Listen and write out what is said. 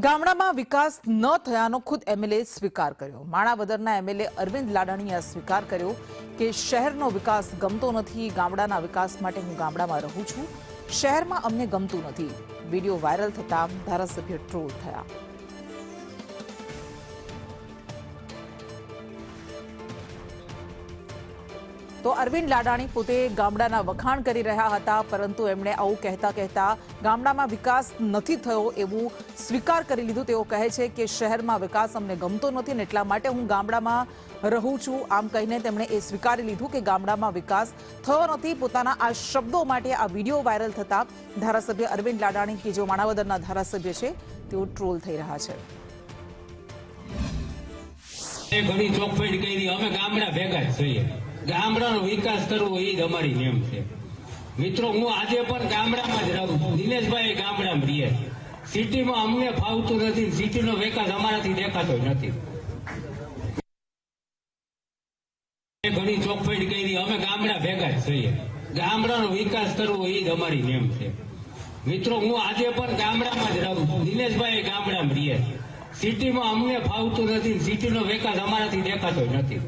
ગામડામાં વિકાસ ન થયાનો ખુદ એમએલએ સ્વીકાર કર્યો। માણાવદરના એમએલએ અરવિંદ લાડાણીએ સ્વીકાર કર્યો કે શહેરનો વિકાસ ગમતો નથી। ગામડાના વિકાસ માટે હું ગામડામાં રહું છું, શહેરમાં અમને ગમતું નથી। વિડીયો વાયરલ થતા ધારાસભ્ય ટ્રોલ થયા। તો અરવિંદ લાડાણી પોતે ગામડાના વખાણ કરી રહ્યા હતા, પરંતુ એમણે આવું કહેતા કહેતા ગામડામાં વિકાસ નથી થયો એવું સ્વીકાર કરી લીધું। તેઓ કહે છે કે શહેરમાં વિકાસ અમને ગમતો નથી અને એટલા માટે હું ગામડામાં રહું છું। આમ કહીને તેમણે એ સ્વીકારી લીધું કે ગામડામાં વિકાસ થયો નથી। પોતાના આ શબ્દો માટે આ વિડીયો વાયરલ થતા ધારાસભ્ય અરવિંદ લાડાણી, કે જેઓ માણાવદરના ધારાસભ્ય છે, તેઓ ટ્રોલ થઈ રહ્યા છે। ઘણી ચોખવટ કરી, અમે ગામડા ભેગા જ છીએ। ગામડાનો વિકાસ કરવો એ જ અમારી નેમ છે। મિત્રો, હું આજે પણ ગામડામાં જ રહું છું। દિનેશભાઈ ગામડામાં રહીએ, સિટીમાં અમને ફાવતું નથી, સિટીનો વિકાસ અમારાથી દેખાતો નથી। ઘણી ચોખવટ કરી, અમે ગામડા ભેગા જ છીએ। ગામડાનો વિકાસ કરવો એ જ અમારી નેમ છે। મિત્રો, હું આજે પણ ગામડામાં જ રહું છું। દિનેશભાઈ ગામડામાં રહીએ, સિટીમાં અમને ફાવતું નથી, સિટીનો વિકાસ અમારાથી દેખાતો નથી।